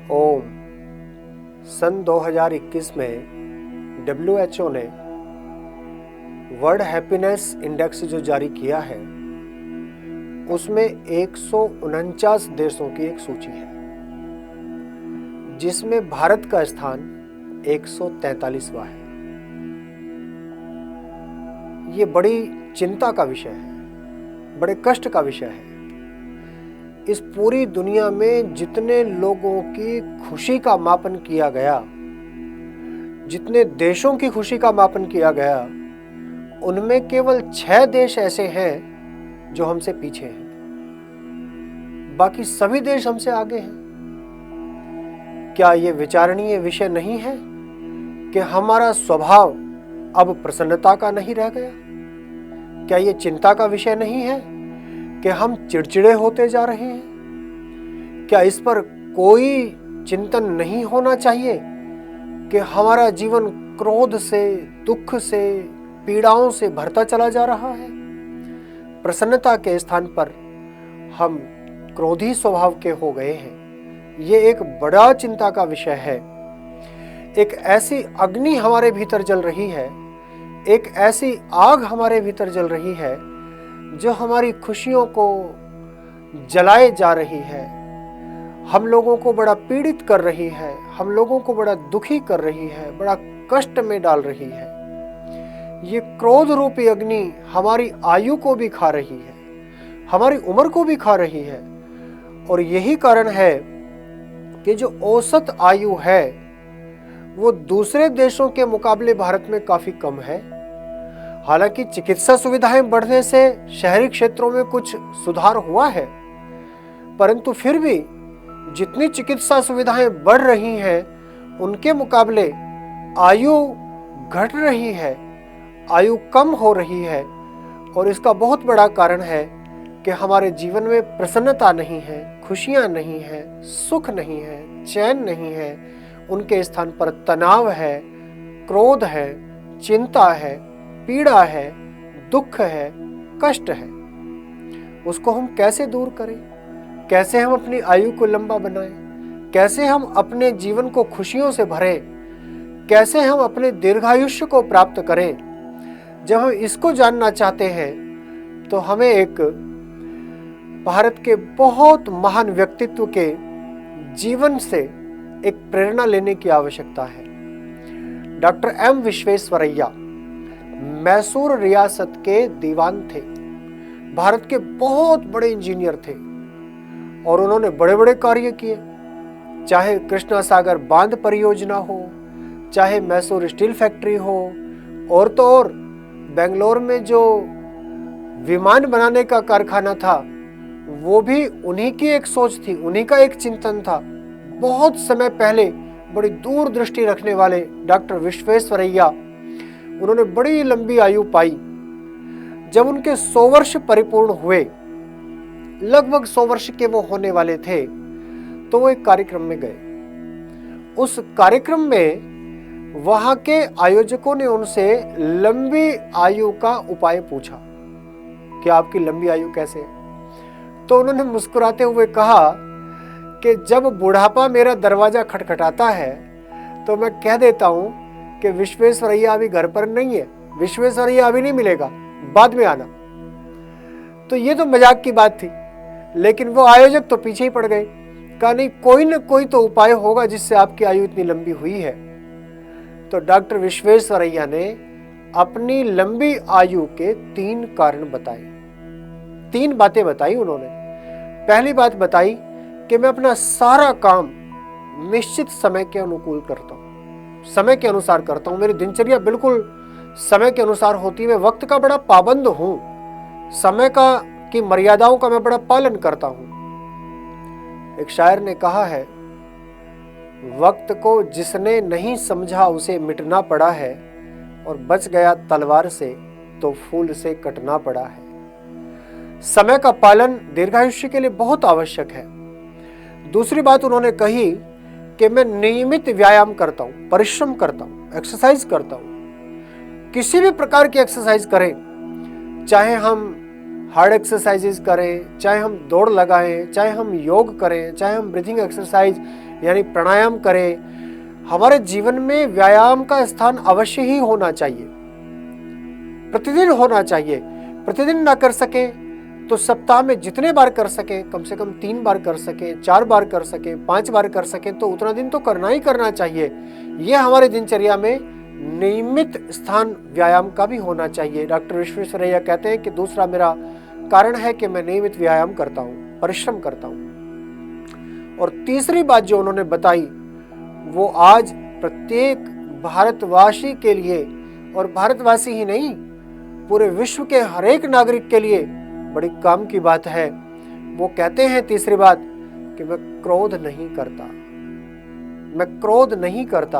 ओम। सन 2021 में WHO ने world happiness index जो जारी किया है उसमें 149 देशों की एक सूची है, जिसमें भारत का स्थान 143वां है। ये बड़ी चिंता का विषय है, बड़े कष्ट का विषय है। इस पूरी दुनिया में जितने लोगों की खुशी का मापन किया गया, जितने देशों की खुशी का मापन किया गया, उनमें केवल 6 देश ऐसे हैं जो हमसे पीछे हैं। बाकी सभी देश हमसे आगे हैं। क्या ये विचारणीय विषय नहीं है कि हमारा स्वभाव अब प्रसन्नता का नहीं रह गया? क्या ये चिंता का विषय नहीं है कि हम चिड़चिड़े होते जा रहे हैं? क्या इस पर कोई चिंतन नहीं होना चाहिए कि हमारा जीवन क्रोध से, दुख से, पीड़ाओं से भरता चला जा रहा है? प्रसन्नता के स्थान पर हम क्रोधी स्वभाव के हो गए हैं। ये एक बड़ा चिंता का विषय है। एक ऐसी अग्नि हमारे भीतर जल रही है, एक ऐसी आग हमारे भीतर जल रही है जो हमारी खुशियों को जलाए जा रही है, हम लोगों को बड़ा पीड़ित कर रही है, हम लोगों को बड़ा दुखी कर रही है, बड़ा कष्ट में डाल रही है। ये क्रोध रूपी अग्नि हमारी आयु को भी खा रही है, हमारी उम्र को भी खा रही है। और यही कारण है कि जो औसत आयु है वो दूसरे देशों के मुकाबले भारत में काफी कम है। हालांकि चिकित्सा सुविधाएं बढ़ने से शहरी क्षेत्रों में कुछ सुधार हुआ है, परंतु फिर भी जितनी चिकित्सा सुविधाएं बढ़ रही हैं उनके मुकाबले आयु घट रही है, आयु कम हो रही है। और इसका बहुत बड़ा कारण है कि हमारे जीवन में प्रसन्नता नहीं है, खुशियां नहीं है, सुख नहीं है, चैन नहीं है। उनके स्थान पर तनाव है, क्रोध है, चिंता है, पीड़ा है, दुख है, कष्ट है। उसको हम कैसे दूर करें? कैसे हम अपनी आयु को लंबा बनाएं? कैसे हम अपने जीवन को खुशियों से भरें? कैसे हम अपने दीर्घायुष्य को प्राप्त करें? जब हम इसको जानना चाहते हैं तो हमें एक भारत के बहुत महान व्यक्तित्व के जीवन से एक प्रेरणा लेने की आवश्यकता है। डॉक्टर एम विश्वेश्वरैया मैसूर रियासत के दीवान थे, भारत के बहुत बड़े इंजीनियर थे और उन्होंने बड़े बड़े कार्य किए। चाहे कृष्णा सागर बांध परियोजना हो, चाहे मैसूर स्टील फैक्ट्री हो, और तो और बेंगलोर में जो विमान बनाने का कारखाना था वो भी उन्हीं की एक सोच थी, उन्हीं का एक चिंतन था। बहुत समय पहले बड़ी दूरदृष्टि रखने वाले डॉक्टर विश्वेश्वरैया, उन्होंने बड़ी लंबी आयु पाई। जब उनके 100 वर्ष परिपूर्ण हुए, लगभग 100 वर्ष के वो होने वाले थे, तो वो एक कार्यक्रम में गए। उस कार्यक्रम में वहां के आयोजकों ने उनसे लंबी आयु का उपाय पूछा कि आपकी लंबी आयु कैसे है? तो उन्होंने मुस्कुराते हुए कहा कि जब बुढ़ापा मेरा दरवाजा खटखटाता है तो मैं कह देता हूं कि विश्वेश्वरैया अभी घर पर नहीं है, विश्वेश्वरैया अभी नहीं मिलेगा, बाद में आना। तो ये तो मजाक की बात थी, लेकिन वो आयोजक तो पीछे ही पड़ गए। कहा नहीं, कोई न कोई तो उपाय होगा जिससे आपकी आयु इतनी लंबी हुई है। तो डॉक्टर विश्वेश्वरैया ने अपनी लंबी आयु के 3 कारण बताए, 3 बातें बताई उन्होंने। पहली बात बताई कि मैं अपना सारा काम निश्चित समय के अनुकूल करता हूं, समय के अनुसार करता हूं। मेरी दिनचर्या बिल्कुल समय के अनुसार होती है। मैं वक्त का बड़ा पाबंद हूं, समय की मर्यादाओं का मैं बड़ा पालन करता हूं। एक शायर ने कहा है, वक्त को जिसने नहीं समझा उसे मिटना पड़ा है, और बच गया तलवार से तो फूल से कटना पड़ा है। समय का पालन दीर्घायुष्य के लिए बहुत आवश्यक है। दूसरी बात उन्होंने कही कि मैं नियमित व्यायाम करता हूं, परिश्रम करता हूं, एक्सरसाइज करता हूं। किसी भी प्रकार की एक्सरसाइज करें, चाहे हम हार्ड एक्सरसाइजेज करें, चाहे हम दौड़ लगाएं, चाहे हम योग करें, चाहे हम ब्रीथिंग एक्सरसाइज यानी प्राणायाम करें, हमारे जीवन में व्यायाम का स्थान अवश्य ही होना चाहिए, प्रतिदिन होना चाहिए। प्रतिदिन ना कर सके तो सप्ताह में जितने बार कर सके, कम से कम 3 बार कर सके, 4 बार कर सके, 5 बार कर सके, तो उतना दिन तो करना ही करना चाहिए। यह हमारे दिनचर्या में नियमित स्थान व्यायाम का भी होना चाहिए। डॉक्टर विश्वेश्वरैया कहते हैं कि दूसरा मेरा कारण है कि मैं नियमित व्यायाम करता हूँ, परिश्रम करता हूँ। और तीसरी बात जो उन्होंने बताई वो आज प्रत्येक भारतवासी के लिए, और भारतवासी ही नहीं पूरे विश्व के हर एक नागरिक के लिए बड़ी काम की बात है। वो कहते हैं तीसरी बात कि मैं क्रोध नहीं करता, मैं क्रोध नहीं करता,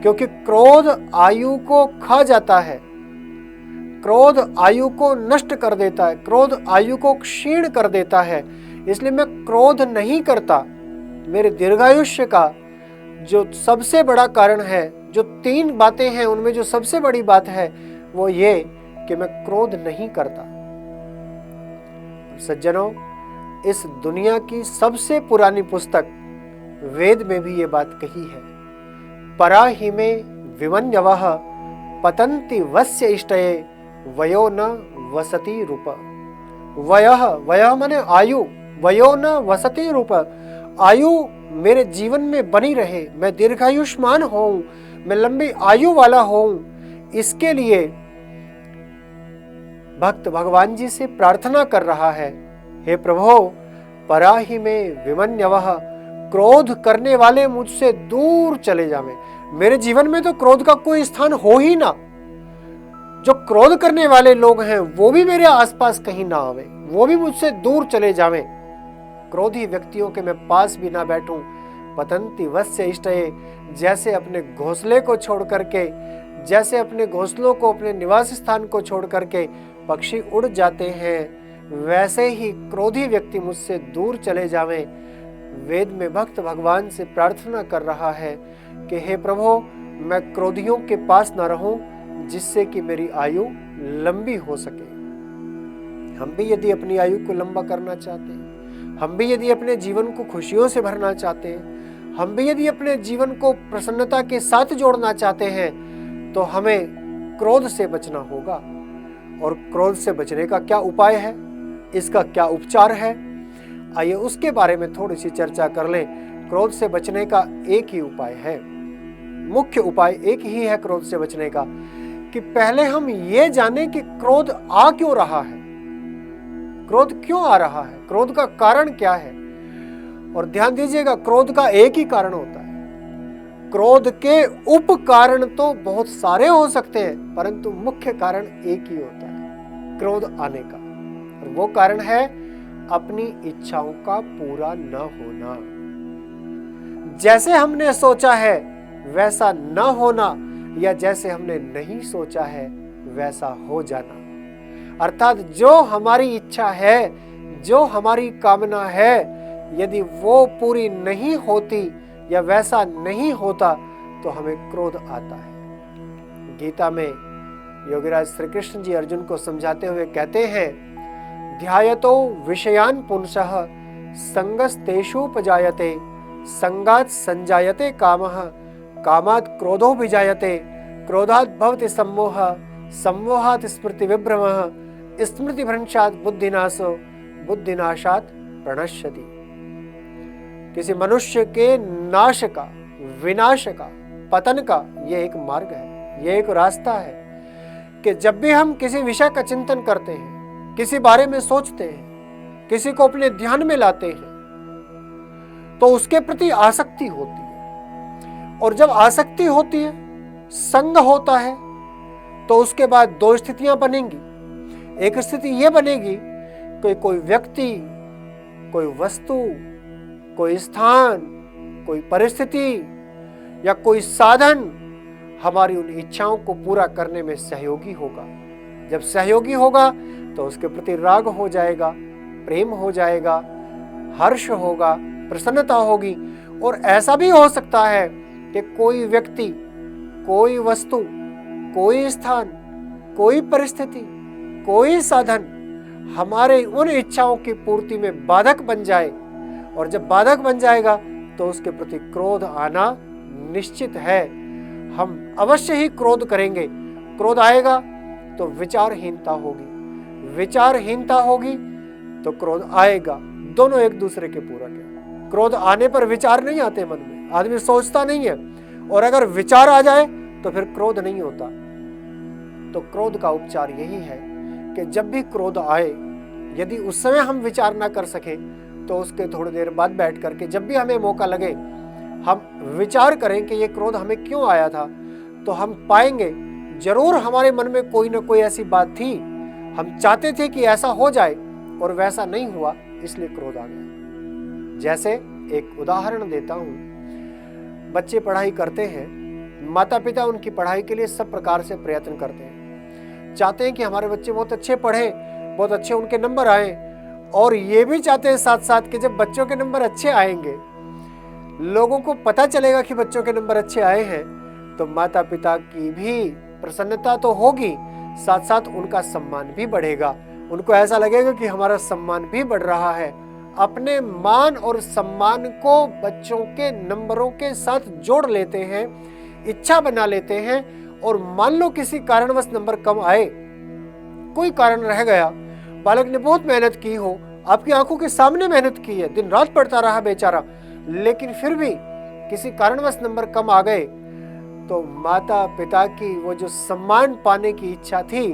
क्योंकि क्रोध आयु को खा जाता है, क्रोध आयु को नष्ट कर देता है, क्रोध आयु को क्षीण कर देता है। इसलिए मैं क्रोध नहीं करता। मेरे दीर्घायुष्य का जो सबसे बड़ा कारण है, जो 3 बातें हैं उनमें जो सबसे बड़ी बात है वो ये कि मैं क्रोध नहीं करता। सज्जनों, इस दुनिया की सबसे पुरानी पुस्तक वेद में भी ये बात कही है, परा हि मे विमन्यवः पतन्ति वस्य इष्टये वयो न वसति रूप। वयः माने आयु, वयो न वसति रूप। आयु मेरे जीवन में बनी रहे, मैं दीर्घायुष्मान होऊं, मैं लंबी आयु वाला होऊं, इसके लिए भक्त भगवान जी से प्रार्थना कर रहा है, हे प्रभु परा हि मे विमन्यवः, क्रोध करने वाले मुझसे दूर चले जावें। मेरे जीवन में तो क्रोध का कोई स्थान हो ही ना। जो क्रोध करने वाले लोग हैं वो भी मेरे आसपास कहीं ना आवे, वो भी मुझसे दूर चले जावें। क्रोधी व्यक्तियों के मैं पास भी ना बैठूं। पतंति वस्य इष्टये, जैसे अपने घोंसले को छोड़ करके, जैसे अपने घोंसलों को, अपने निवास स्थान को छोड़ करके पक्षी उड़ जाते हैं, वैसे ही क्रोधी व्यक्ति मुझसे दूर चले जावें। वेद में भक्त भगवान से प्रार्थना कर रहा है कि हे प्रभु मैं क्रोधियों के पास न रहूं, जिससे कि मेरी आयु लंबी हो सके। हम भी यदि अपनी आयु को लंबा करना चाहते हैं, हम भी यदि अपने जीवन को खुशियों से भरना चाहते हैं, हम भी यदि अपने जीवन को प्रसन्नता के साथ जोड़ना चाहते हैं, तो हमें क्रोध से बचना होगा। और क्रोध से बचने का क्या उपाय है, इसका क्या उपचार है, आइए उसके बारे में थोड़ी सी चर्चा कर लें। क्रोध से बचने का एक ही उपाय है, मुख्य उपाय एक ही है क्रोध से बचने का, कि पहले हम ये जानें कि क्रोध आ क्यों रहा है, क्रोध क्यों आ रहा है, क्रोध का कारण क्या है। और ध्यान दीजिएगा, क्रोध का एक ही कारण होता है। क्रोध के उप कारण तो बहुत सारे हो सकते हैं, परंतु मुख्य कारण एक ही होता है क्रोध आने का, और वो कारण है अपनी इच्छाओं का पूरा न होना। जैसे हमने सोचा है वैसा न होना, या जैसे हमने नहीं सोचा है वैसा हो जाना। अर्थात जो हमारी इच्छा है, जो हमारी कामना है, यदि वो पूरी नहीं होती या वैसा नहीं होता तो हमें क्रोध आता है। गीता में योगीराज श्री कृष्ण जी अर्जुन को समझाते हुए कहते हैं, ध्यायतो विषयान पुंसः संगस्तेषुपजायते, संगात् संजायते कामः, कामात् क्रोधो विजायते, क्रोधात् भवति सम्मोहः, सम्मोहात् स्मृति विभ्रमः, स्मृति भ्रंशात् बुद्धिनाशो, बुद्धिनाशात् प्रणश्यति। किसी मनुष्य के नाश का, विनाश का, पतन का ये एक मार्ग है, ये एक रास्ता है कि जब भी हम किसी विषय का चिंतन करते हैं, किसी बारे में सोचते हैं, किसी को अपने ध्यान में लाते हैं, तो उसके प्रति आसक्ति होती है। और जब आसक्ति होती है, संग होता है, तो उसके बाद 2 स्थितियां बनेंगी। एक स्थिति यह बनेगी कि कोई व्यक्ति, कोई वस्तु, कोई स्थान, कोई परिस्थिति या कोई साधन हमारी उन इच्छाओं को पूरा करने में सहयोगी होगा। जब सहयोगी होगा तो उसके प्रति राग हो जाएगा, प्रेम हो जाएगा, हर्ष होगा, प्रसन्नता होगी। और ऐसा भी हो सकता है कि कोई व्यक्ति, कोई वस्तु, कोई स्थान, कोई परिस्थिति, कोई साधन हमारे उन इच्छाओं की पूर्ति में बाधक बन जाए, और जब बाधक बन जाएगा तो उसके प्रति क्रोध आना निश्चित है। हम अवश्य ही क्रोध करेंगे। क्रोध आएगा तो विचारहीनता होगी, विचारहीनता होगी तो क्रोध आएगा। दोनों एक दूसरे के पूरक है। क्रोध आने पर विचार नहीं आते मन में, आदमी सोचता नहीं है, और अगर विचार आ जाए तो फिर क्रोध नहीं होता। तो क्रोध का उपचार यही है कि जब भी क्रोध आए, यदि उस समय हम विचार ना कर सके तो उसके थोड़ी देर बाद बैठ करके जब भी हमें मौका लगे हम विचार करें कि ये क्रोध हमें क्यों आया था, तो हम पाएंगे जरूर हमारे मन में कोई ना कोई ऐसी बात थी, हम चाहते थे कि ऐसा हो जाए और वैसा नहीं हुआ, इसलिए क्रोध आ गया। जैसे एक उदाहरण देता हूं, बच्चे पढ़ाई करते हैं, माता पिता उनकी पढ़ाई के लिए सब प्रकार से प्रयत्न करते हैं, चाहते हैं कि हमारे बच्चे बहुत अच्छे पढ़े, बहुत अच्छे उनके नंबर आए, और ये भी चाहते हैं साथ साथ कि जब बच्चों के नंबर अच्छे आएंगे, लोगों को पता चलेगा कि बच्चों के नंबर अच्छे आए हैं, तो माता पिता की भी प्रसन्नता तो होगी, साथ साथ उनका सम्मान भी बढ़ेगा। उनको ऐसा लगेगा कि हमारा सम्मान भी बढ़ रहा है। अपने मान और सम्मान को बच्चों के नंबरों के साथ जोड़ लेते हैं, इच्छा बना लेते हैं, और मान लो किसी कारणवश नंबर कम आए, कोई कारण रह गया, बालक ने बहुत मेहनत की हो, आपकी आंखों के सामने मेहनत की है, दिन रात पढ़ता रहा बेचारा, लेकिन फिर भी किसी कारणवश नंबर कम आ गए, तो माता पिता की वो जो सम्मान पाने की इच्छा थी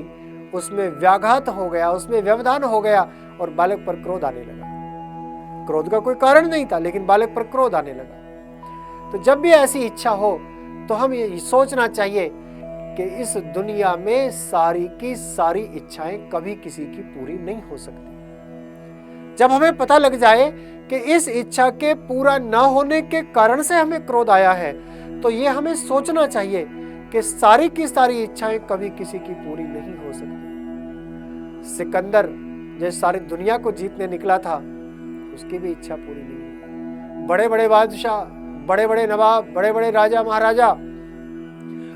उसमें व्याघात हो गया, उसमें व्यवधान हो गया, और बालक पर क्रोध आने लगा। क्रोध का कोई कारण नहीं था, लेकिन बालक पर क्रोध आने लगा। तो जब भी ऐसी इच्छा हो तो हम ये सोचना चाहिए कि इस दुनिया में सारी की सारी इच्छाएं कभी किसी की पूरी नहीं हो सकती। जब हमें पता लग जाए कि इस इच्छा के पूरा ना होने के कारण से हमें क्रोध आया है, तो ये हमें सोचना चाहिए कि सारी की सारी इच्छाएं कभी किसी की पूरी नहीं हो सकती। सिकंदर जो सारी दुनिया को जीतने निकला था, उसकी भी इच्छा पूरी नहीं हुई। बड़े बड़े बादशाह, बड़े बड़े नवाब, बड़े बड़े राजा महाराजा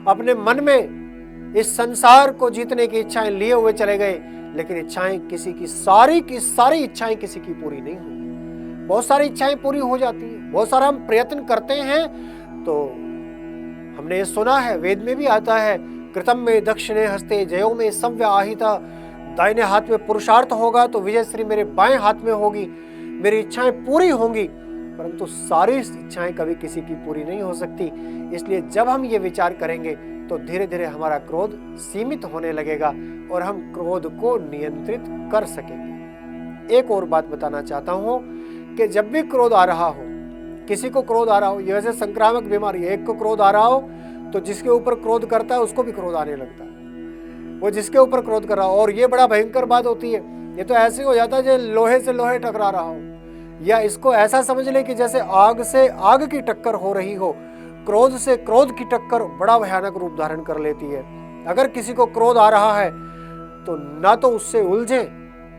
अपने मन में इस संसार को जीतने की इच्छाएं लिए हुए चले गए, लेकिन इच्छाएं किसी की सारी इच्छाएं किसी की पूरी नहीं हुई। बहुत सारी इच्छाएं पूरी हो जाती हैं, बहुत सारा हम प्रयत्न करते हैं। तो हमने ये सुना है, वेद में भी आता है, कृतम में दक्षिणे हस्ते जयो में सव्य आहिता, दाहिने हाथ में पुरुषार्थ होगा तो विजय श्री मेरे बाएं हाथ में होगी, मेरी इच्छाएं पूरी होंगी। परंतु सारी इच्छाएं कभी किसी की पूरी नहीं हो सकती। इसलिए जब हम ये विचार करेंगे तो धीरे धीरे हमारा क्रोध सीमित होने लगेगा और हम क्रोध को नियंत्रित कर सकेंगे। एक और बात बताना चाहता हूं कि जब भी क्रोध आ रहा हो, किसी को क्रोध आ रहा हो, ये वैसे संक्रामक बीमारी है, एक को क्रोध आ रहा हो तो जिसके ऊपर क्रोध करता है उसको भी क्रोध आने लगता है, वो जिसके ऊपर क्रोध कर रहा हो। और ये बड़ा भयंकर बात होती है, ये तो ऐसे हो जाता है जैसे लोहे से लोहे टकरा रहा हो, या इसको ऐसा समझ ले कि जैसे आग से आग की टक्कर हो रही हो। क्रोध से क्रोध की टक्कर बड़ा भयानक रूप धारण कर लेती है। अगर किसी को क्रोध आ रहा है तो ना तो उससे उलझे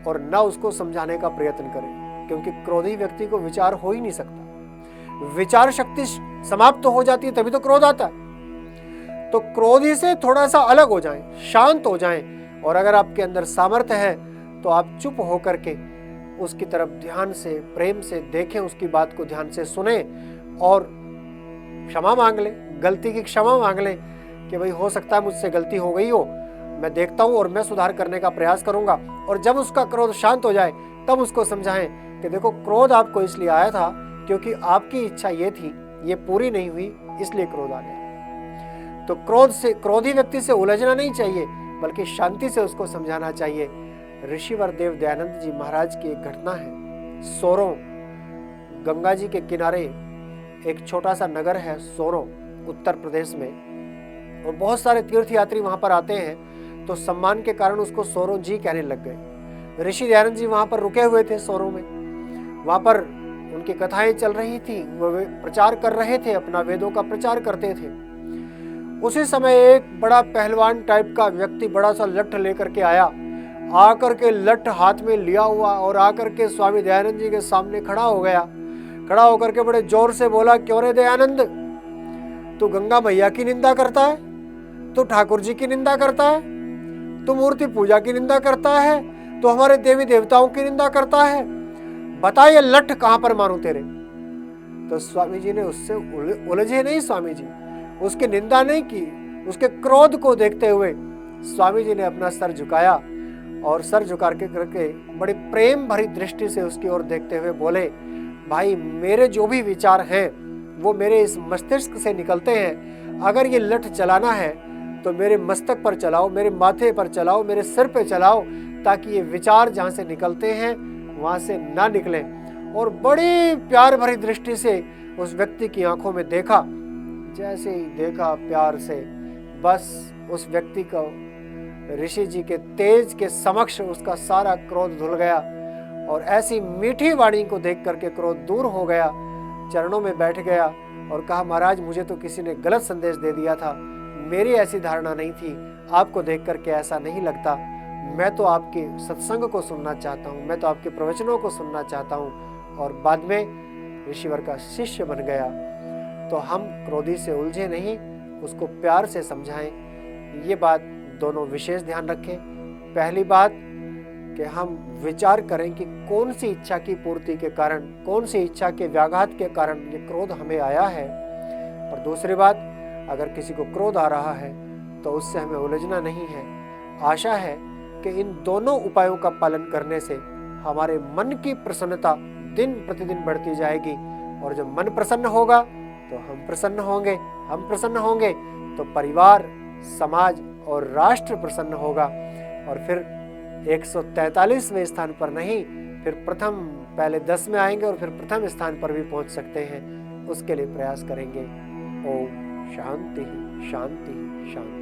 और ना उसको समझाने का प्रयत्न करें, क्योंकि क्रोधी व्यक्ति को विचार हो ही नहीं सकता। विचार शक्ति समाप्त हो जाती है तभी तो क्रोध आता है। तो क्रोधी से थोड़ा सा अलग हो जाएं, शांत हो जाएं, और अगर आपके अंदर सामर्थ्य है तो आप चुप होकर के उसकी तरफ ध्यान से, प्रेम से देखें, उसकी बात को ध्यान से सुने और क्षमा मांग ले, गलती की क्षमा मांग ले कि भाई हो सकता है मुझसे गलती हो गई हो, मैं देखता हूँ और मैं सुधार करने का प्रयास करूंगा। और जब उसका क्रोध शांत हो जाए तब उसको समझाएं कि देखो क्रोध आपको इसलिए आया था क्योंकि आपकी इच्छा ये थी, ये पूरी नहीं हुई, इसलिए क्रोध आ गया। तो क्रोधी व्यक्ति से उलझना नहीं चाहिए, बल्कि शांति से उसको समझाना चाहिए। ऋषिवर देव दयानंद जी महाराज की एक घटना है। सोरों, गंगा जी के किनारे एक छोटा सा नगर है सोरों, उत्तर प्रदेश में, और बहुत सारे तीर्थयात्री वहां पर आते हैं, तो सम्मान के कारण उसको सोरों जी कहने लग गए। ऋषि दयानंद जी वहां पर रुके हुए थे सोरों में, वहां पर उनकी कथाएं चल रही थी, वो प्रचार कर रहे थे, अपना वेदों का प्रचार करते थे। उसी समय एक बड़ा पहलवान टाइप का व्यक्ति बड़ा सा लठ लेकर के आया, आकर के लठ हाथ में लिया हुआ और आकर के स्वामी दयानंद जी के सामने खड़ा हो गया। खड़ा होकर के बड़े जोर से बोला, क्यों रे दयानंद, तू गंगा मैया की निंदा करता है, तू ठाकुर जी की निंदा करता है, तू मूर्ति पूजा की निंदा करता है, तो हमारे देवी देवताओं की निंदा करता है, बता ये लठ कहां पर मारूं तेरे। तो स्वामी जी ने उससे उलझे नहीं, स्वामी जी उसकी निंदा नहीं की। उसके क्रोध को देखते हुए स्वामी जी ने अपना सर झुकाया और सर झुका करके बड़ी प्रेम भरी दृष्टि से उसकी ओर देखते हुए बोले, भाई मेरे जो भी विचार हैं वो मेरे इस मस्तिष्क से निकलते हैं। अगर ये लठ चलाना है तो मेरे मस्तक पर चलाओ, मेरे माथे पर चलाओ, मेरे सिर पे चलाओ, ताकि ये विचार जहाँ से निकलते हैं वहाँ से ना निकलें। और बड़ी प्यार भरी दृष्टि से उस व्यक्ति की आंखों में देखा। जैसे ही देखा प्यार से, बस उस व्यक्ति को ऋषि जी के तेज के समक्ष उसका सारा क्रोध धुल गया और ऐसी मीठी वाणी को देख करके क्रोध दूर हो गया। चरणों में बैठ गया और कहा, महाराज मुझे तो किसी ने गलत संदेश दे दिया था, मेरी ऐसी धारणा नहीं थी, आपको देख करके ऐसा नहीं लगता। मैं तो आपके सत्संग को सुनना चाहता हूँ, मैं तो आपके प्रवचनों को सुनना चाहता हूँ। और बाद में ऋषिवर का शिष्य बन गया। तो हम क्रोधी से उलझे नहीं, उसको प्यार से समझाएं। ये बात दोनों विशेष ध्यान रखें। पहली बात कि हम विचार करें कि कौन सी इच्छा की पूर्ति के कारण, कौन सी इच्छा के व्याघात के कारण ये क्रोध हमें आया है। और दूसरी बात, अगर किसी को क्रोध आ रहा है तो उससे हमें उलझना नहीं है। आशा है कि इन दोनों उपायों का पालन करने से हमारे मन की प्रसन्नता दिन प्रतिदिन बढ़ती जाएगी। और जब मन प्रसन्न होगा तो हम प्रसन्न होंगे, हम प्रसन्न होंगे तो परिवार, समाज और राष्ट्र प्रसन्न होगा। और फिर 143वें स्थान पर नहीं, फिर प्रथम, पहले 10 में आएंगे और फिर प्रथम स्थान पर भी पहुंच सकते हैं। उसके लिए प्रयास करेंगे। ओम शांति शांति शांति।